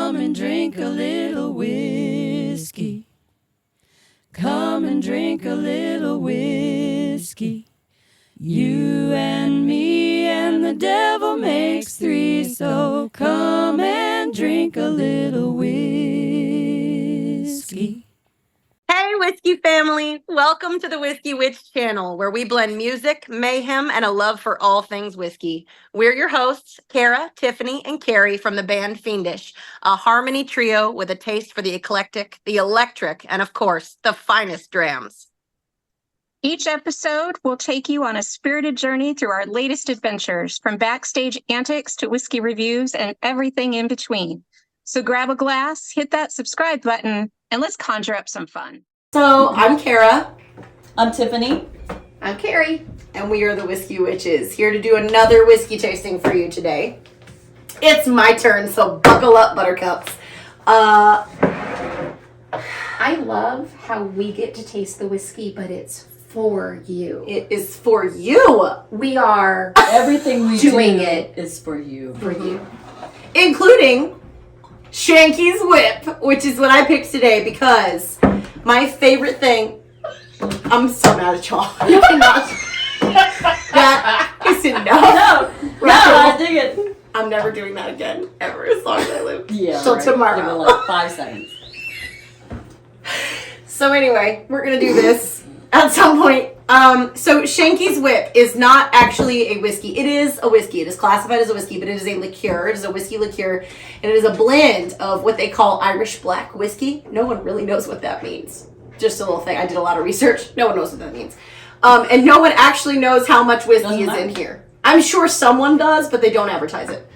Come and drink a little whiskey. Come and drink a little whiskey. You and me and the devil makes three, so come and drink a little whiskey. Hey, Whiskey family. Welcome to the Whiskey Witch channel, where we blend music, mayhem, and a love for all things whiskey. We're your hosts, Kara, Tiffany, and Carrie from the band Fiendish, a harmony trio with a taste for the eclectic, the electric, and of course, the finest drams. Each episode will take you on a spirited journey through our latest adventures, from backstage antics to whiskey reviews and everything in between. So grab a glass, hit that subscribe button, and let's conjure up some fun. So, I'm Kara. I'm Tiffany. I'm Carrie. And we are the Whiskey Witches, here to do another whiskey tasting for you today. It's my turn, so buckle up, buttercups. I love how we get to taste the whiskey, but it's for you. It is for you. We are Everything we doing do it is for you. for you. Including Shanky's Whip, which is what I picked today because my favorite thing. I'm so mad at y'all. You cannot. That is enough. No, I dig it. I'm never doing that again, ever, as long as I live. Yeah, Till right. tomorrow. Give it like 5 seconds. So anyway, we're gonna do this at some point. So Shanky's Whip is not actually a whiskey. It is a whiskey. It is classified as a whiskey, but it is a liqueur. It is a whiskey liqueur, and it is a blend of what they call Irish black whiskey. No one really knows what that means. Just a little thing. I did a lot of research. No one knows what that means. And no one actually knows how much whiskey is in here. I'm sure someone does, but they don't advertise it.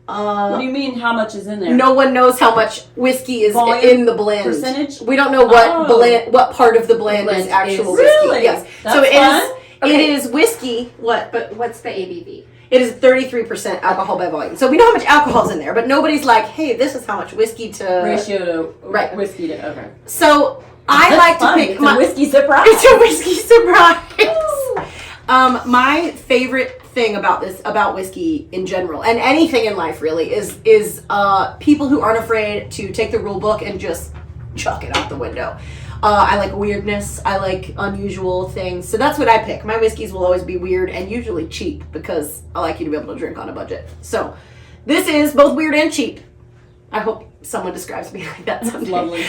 What do you mean, how much is in there? No one knows how much whiskey is Volume? in the blend. Percentage? We don't know what part of the blend is actual whiskey. Really? Yes. That's so it fun. is. It is whiskey. What? But what's the ABV? It is 33% alcohol by volume. So we know how much alcohol's in there, but nobody's like, hey, this is how much whiskey to Ratio to Right. whiskey to, okay. So I That's like fun. to pick It's my a whiskey surprise. It's a whiskey surprise. My favorite thing about whiskey in general, and anything in life really, is people who aren't afraid to take the rule book and just chuck it out the window. I like weirdness. I like unusual things. So that's what I pick. My whiskeys will always be weird and usually cheap because I like you to be able to drink on a budget. So this is both weird and cheap. I hope someone describes me like that someday. Lovely.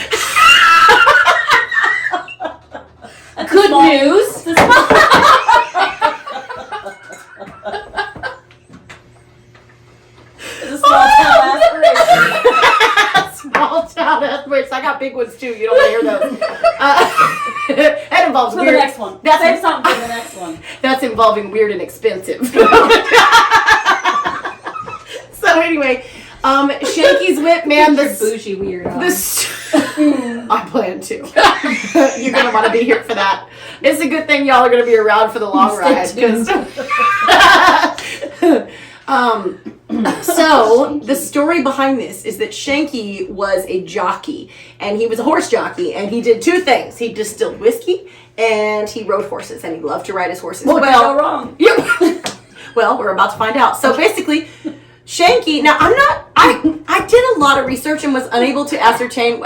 Good news. It's a small town aspiration. Small town aspirations. I got big ones too. You don't want to hear those. That involves For weird. the next one. That's Save something for the next one. That's involving weird and expensive. So anyway, Shanky's Whip, man. You're bougie weirdo. I plan to. You're gonna want to be here for that. It's a good thing y'all are gonna be around for the long ride. So the story behind this is that Shanky was a jockey, and he was a horse jockey, and he did two things. He distilled whiskey, and he rode horses, and he loved to ride his horses. What could go wrong? Yep. Well, we're about to find out. So basically, Shanky. Now I did a lot of research and was unable to ascertain.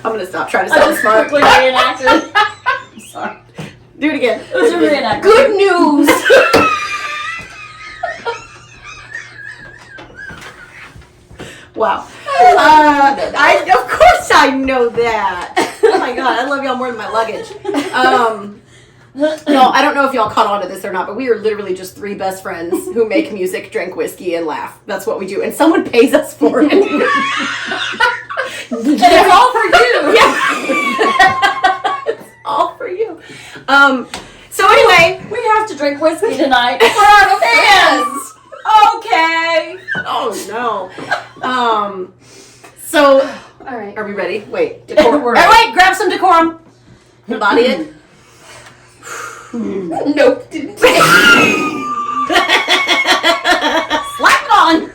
I'm gonna stop trying to sound smart. Quickly reenacted. I'm sorry. Do it again. It was a reenactment. Good news. Wow. Of course I know that. Oh my god, I love y'all more than my luggage. No, I don't know if y'all caught on to this or not, but we are literally just three best friends who make music, drink whiskey, and laugh. That's what we do. And someone pays us for it. And it's all for you. Yeah. It's all for you. So anyway, We have to drink whiskey tonight for our fans. Okay. oh no. So All right. are we ready? Wait, decorum. We're Hey, wait, grab some decorum. Embody it. Nope. Didn't Slap it on.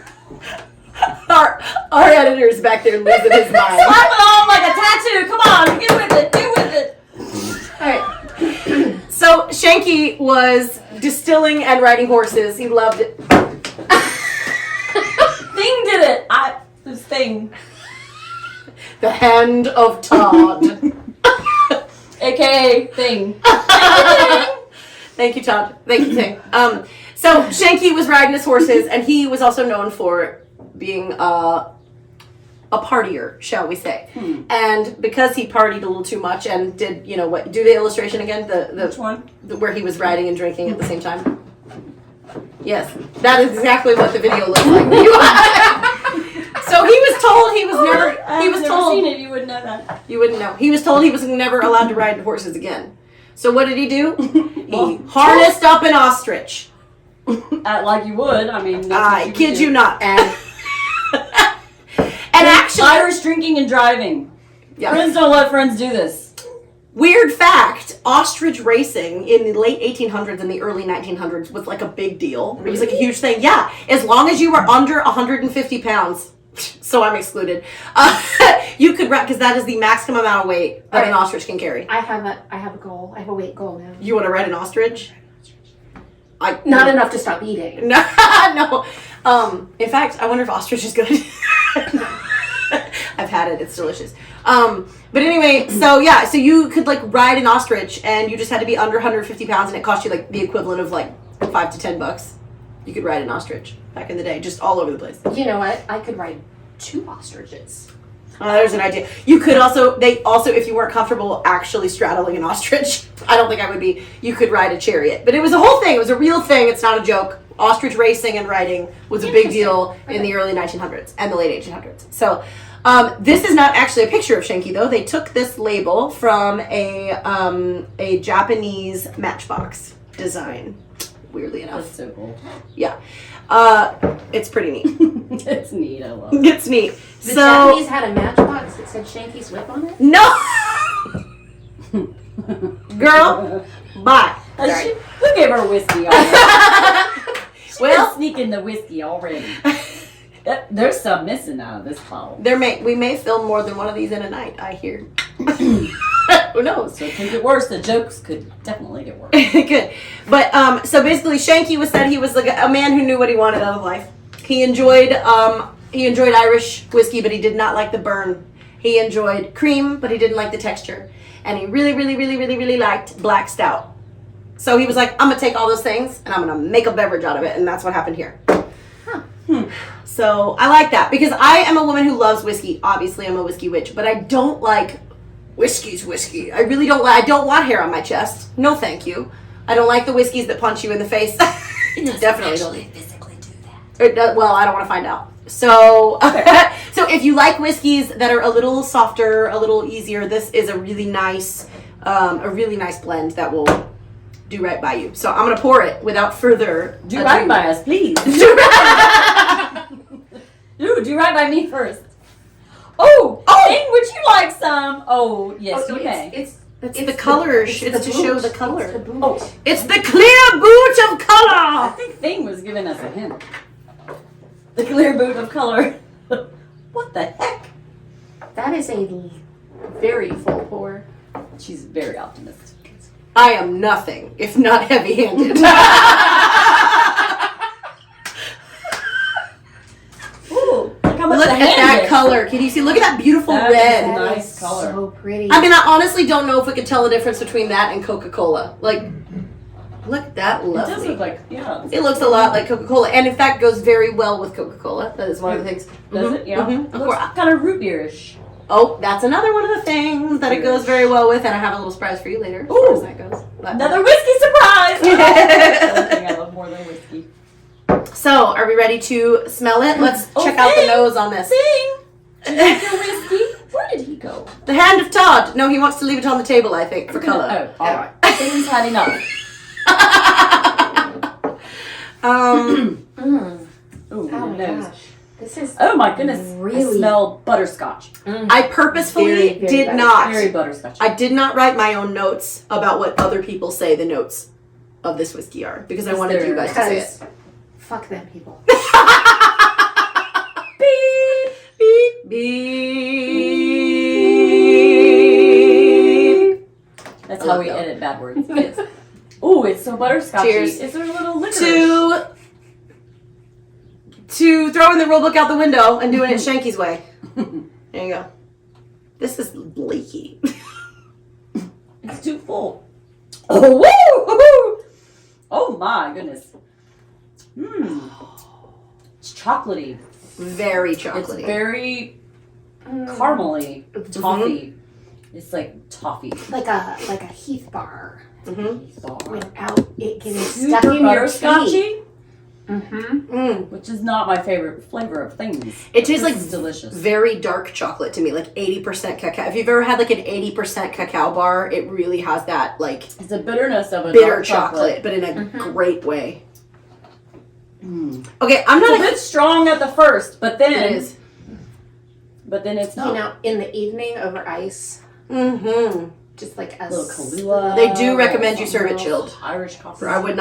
Our editor's back there losing his mind. Slap it on like a tattoo. Come on, get with it. Get with it. All right. So Shanky was distilling and riding horses. He loved it. The thing. The hand of Todd. AKA thing. Thank you, Todd. Thank you, Thing. So Shanky was riding his horses, and he was also known for being a partier, shall we say. And because he partied a little too much and did, you know, what? Do the illustration again? Which one? Where he was riding and drinking at the same time. Yes, that is exactly what the video looks like. So he was told he was never. He was told. Seen it, you wouldn't know that. You wouldn't know. He was told he was never allowed to ride horses again. So what did he do? He harnessed up an ostrich. Like you would. I mean, I kid you not. And And actually, Irish drinking and driving. yeah. Friends don't let friends do this. Weird fact, ostrich racing in the late 1800s and the early 1900s was like a big deal. It was like a huge thing. Yeah, as long as you were under 150 pounds, so I'm excluded, you could ride, because that is the maximum amount of weight that an ostrich can carry. I have a goal. I have a weight goal now. You want to ride an ostrich? Not enough to stop eating. No, no. In fact, I wonder if ostrich is good. I've had it. It's delicious. But anyway, so yeah, so you could like ride an ostrich, and you just had to be under 150 pounds, and it cost you like the equivalent of like $5 to $10. You could ride an ostrich back in the day, just all over the place. You know what? I could ride 2 ostriches. There's an idea. You could also, if you weren't comfortable actually straddling an ostrich, I don't think I would be, you could ride a chariot. But it was a whole thing. It was a real thing. It's not a joke. Ostrich racing and riding was a big deal in the early 1900s and the late 1800s. So this is not actually a picture of Shanky, though. They took this label from a Japanese matchbox design, weirdly enough. That's so cool. Yeah. It's pretty neat. It's neat. I love it. It's neat. The Japanese had a matchbox that said Shanky's whip on it? No! Girl, bye. Sorry. Who gave her whiskey already? Well, sneak in the whiskey already. There's some missing out of this bottle. we may film more than one of these in a night, I hear. Who knows? So it could get worse. The jokes could definitely get worse. Good. But so basically Shanky said he was like a man who knew what he wanted out of life. He enjoyed Irish whiskey, but he did not like the burn. He enjoyed cream, but he didn't like the texture. And he really, really, really, really, really liked black stout. So he was like, I'm gonna take all those things and I'm gonna make a beverage out of it, and that's what happened here. So I like that because I am a woman who loves whiskey. Obviously, I'm a whiskey witch, but I don't like whiskey's whiskey. I really don't like. I don't want hair on my chest. No, thank you. I don't like the whiskeys that punch you in the face. Definitely don't. Physically do that. Well, I don't want to find out. So, so if you like whiskeys that are a little softer, a little easier, this is a really nice blend that will do right by you. So I'm gonna pour it without further Do ado. right by us, please. Do right by me first. Oh, Thing, would you like some? Oh, yes, you may. It's the color. It's to show the color. It's the boot. Oh, it's the clear boot of color. I think Thing was giving us a hint. The clear boot of color. What the heck? That is a very full pour. She's very optimistic. I am nothing if not heavy-handed. Ooh, look how much Look the at hand that is. color. Can you see? Look at that beautiful That is red. nice. Nice color. So pretty. I mean, I honestly don't know if we could tell the difference between that and Coca-Cola. Like, look at that It does lovely. look like, yeah. It looks a lot like Coca-Cola, and in fact goes very well with Coca-Cola. That is one of the things. Does it? Yeah. Mhm. It looks kind of root beerish. Oh, that's another one of the things that it goes very well with, and I have a little surprise for you later as far Ooh. as that goes. But- Another whiskey surprise! That's one thing I love more than whiskey. So, are we ready to smell it? Let's Oh, check out the Thing! nose on this. Thing! Your whiskey? Where did he go? The hand of Todd. No, he wants to leave it on the table, I think, for color. Oh, all right. Thing's had enough. Um, Ooh, Oh my nose. gosh. This is Oh my goodness. I Really? smell butterscotch. I purposefully Very, very did bad. not. Very butterscotch. I did not write my own notes about what other people say the notes of this whiskey are because I Is wanted there- you guys to say it. because fuck them people. Beep, beep, beep. That's I how love we that. edit bad words. Ooh, it's so butterscotchy. Cheers. Is there a little licorice? To throwing the rule book out the window and doing it Shanky's way. There you go. This is bleaky. It's too full. Oh, woo! Oh my goodness. It's chocolatey. Very It's chocolatey. very caramely, toffee. It's like toffee. Like a Heath bar Mm-hmm. without it getting Super stuck in your teeth. butterscotchy, Mm. which is not my favorite flavor of things. It tastes This like is delicious. very dark chocolate to me, like 80% cacao. If you've ever had like an 80% cacao bar, it really has that like It's the bitterness of a bitter dark chocolate, but in a great way. Okay, I'm It's not a bit strong at the first, but then It is. But then it's not. You know, in the evening over ice, Mm-hmm. just like a Little Kahlua. They do recommend you serve it chilled. Irish coffee. I would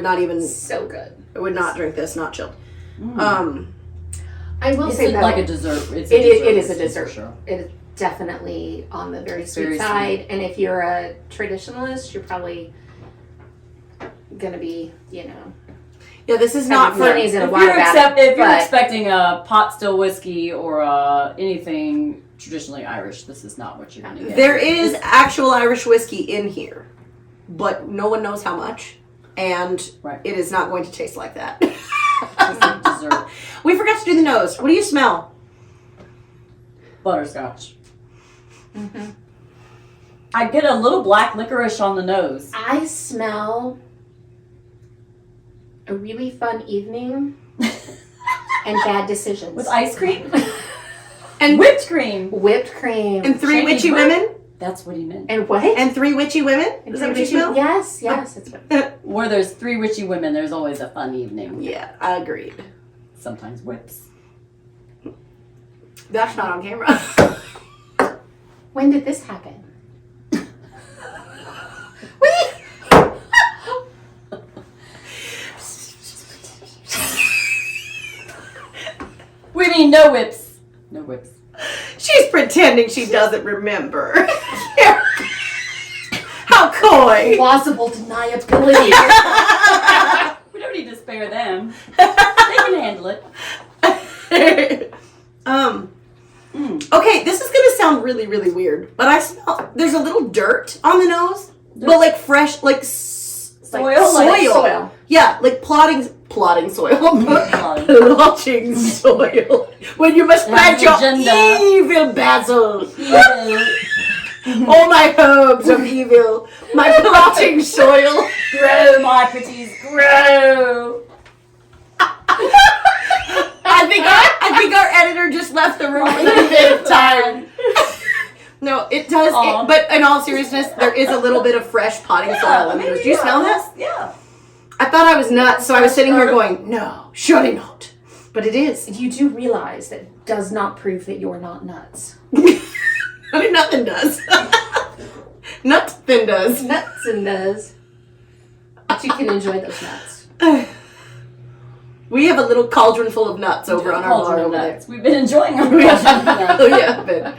not even. so good. I would not drink this not chilled. I will It's say that like a dessert. It's it is a for dessert. sure. It is definitely on the very sweet very side. And if you're a traditionalist, you're probably gonna be, you know, Yeah, this is not for. pennies in a If wine you're, bag. if you're but- expecting a pot still whiskey or anything traditionally Irish, this is not what you're going to get. There is actual Irish whiskey in here, but no one knows how much, and Right. it is not going to taste like that. It's a dessert. We forgot to do the nose. What do you smell? Butterscotch. I get a little black licorice on the nose. I smell a really fun evening and bad decisions. With ice cream? And Whipped cream. Whipped cream. and three Shanky, witchy what? women. That's what he meant. And what? And three witchy women. And Is that what you witchy- smell? Yes, it's what. Where there's 3 witchy women, there's always a fun evening. Yeah, I agreed. Sometimes whips. That's not on camera. When did this happen? We mean no whips. No whips. She's pretending she doesn't remember. How coy. Plausible deniability. We don't need to spare them. They can handle it. Okay, this is gonna sound really, really weird, but I smell there's a little dirt on the nose, but like fresh, like Soil? Soil. Yeah, like plotting soil, plotting soil. When you must plant your agenda. evil basil. All my herbs of evil, my plotting soil. Grow, my pretties, grow. I think our editor just left the room for a little bit of time. No, it does. But in all seriousness, there is a little bit of fresh potting soil in the nose. Do you smell that? Yeah. I thought I was nuts, so I was sitting here going, no, surely not. But it is. You do realize that does not prove that you're not nuts. I mean, nothing does. Nothing does. Nuts and does. But you can enjoy those nuts. We have a little cauldron full of nuts over on our bar Cauldron of over there. nuts. We've been enjoying our Oh, cauldron of nuts. yeah, but.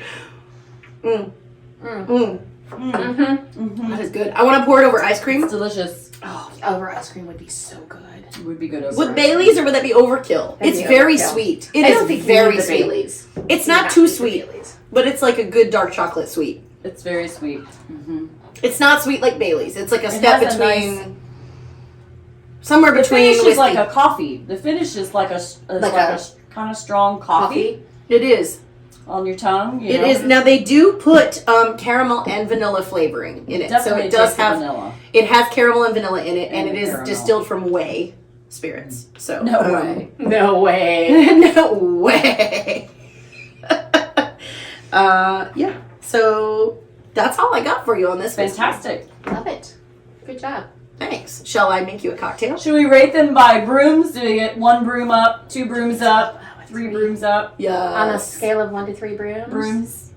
That is good. I want to pour it over ice cream. It's delicious. Oh, over ice cream would be so good. It would be good over. With Bailey's, or would that be overkill? That'd It's be very overkill. sweet. I It don't is think you very need the sweet. Baileys. It's You not have too to do sweet, Baileys. but it's like a good dark chocolate sweet. It's very sweet. It's not sweet like Bailey's. It's like a It step has a between. nice- Somewhere The between finish is whiskey. like a coffee. The finish is like a kind of strong coffee It is. on your tongue. You It know? is. Now they do put caramel and vanilla flavoring in it, so Definitely it does tastes the have. vanilla. It has caramel and vanilla in it, and And it is caramel. distilled from whey spirits. So No way. No way. no way. Yeah. So that's all I got for you on this. Fantastic. Love it. Good job. Thanks. Shall I make you a cocktail? Should we rate them by brooms? Do we get 1 broom up, 2 brooms up, 3 brooms up? Yeah. On a scale of 1 to 3 brooms. Brooms.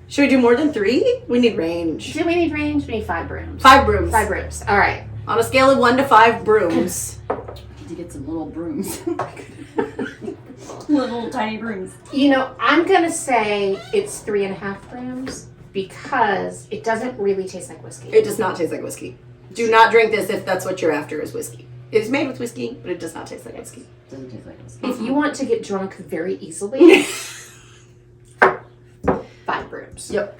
Should we do more than 3? We need range. Do we need range? We need 5 brooms. 5 brooms. 5 brooms. All right. On a scale of 1 to 5 brooms. Need to get some little brooms. little tiny brooms. You know, I'm gonna say it's 3.5 brooms because it doesn't really taste like whiskey. It does not taste like whiskey. Do not drink this if that's what you're after is whiskey. It is made with whiskey, but it does not taste like whiskey. Doesn't taste like whiskey. If you want to get drunk very easily, 5 rooms. Yep.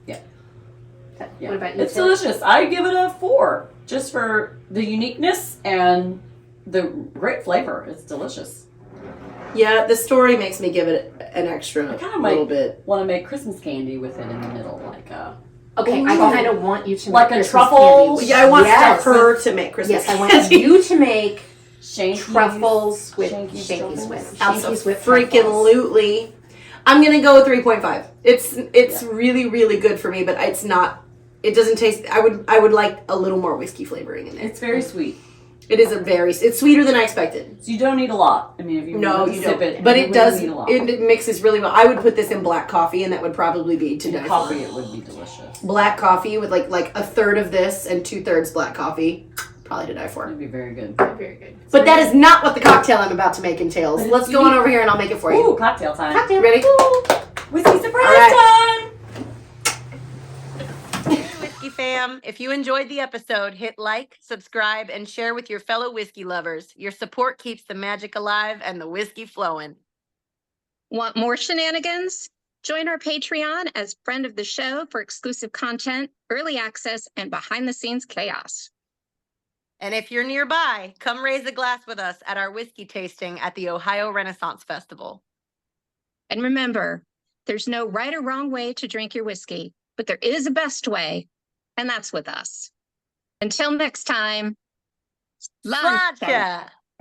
Yeah. What about you? It's Tim? delicious. I give it a 4, just for the uniqueness and the great flavor. It's delicious. Yeah, the story makes me give it an extra I kind of little might bit. want to make Christmas candy with it in the middle, like a Okay, I kind of want you to Like make a Christmas truffle? candy. Yeah, I want Yes. her to make Christmas Yes, I want candy. you to make Shanky truffles with Shanky's Shanky's truffles. with Shanky's with Freaking truffles. lootly. I'm gonna go with 3.5. It's really, really good for me, but it's not. It doesn't taste. I would like a little more whiskey flavoring in there. It's very sweet. It is it's sweeter than I expected. So you don't need a lot. I mean, if you No, want to you sip don't. it, But you it really does. need a lot. It mixes really well. I would put this in black coffee, and that would probably be to die for. coffee, it would be delicious. Black coffee with like a third of this and 2/3 black coffee, probably to die for. It'd be very good. Very good. But that is not what the cocktail I'm about to make entails. But Let's it's go on unique. over here and I'll make it for you. Ooh, cocktail time. Cocktail. Ready? Whiskey surprise All right. time! Whiskey fam, if you enjoyed the episode, hit like, subscribe, and share with your fellow whiskey lovers. Your support keeps the magic alive and the whiskey flowing. Want more shenanigans? Join our Patreon as friend of the show for exclusive content, early access, and behind-the-scenes chaos. And if you're nearby, come raise a glass with us at our whiskey tasting at the Ohio Renaissance Festival. And remember, there's no right or wrong way to drink your whiskey, but there is a best way, and that's with us. Until next time, Sláinte!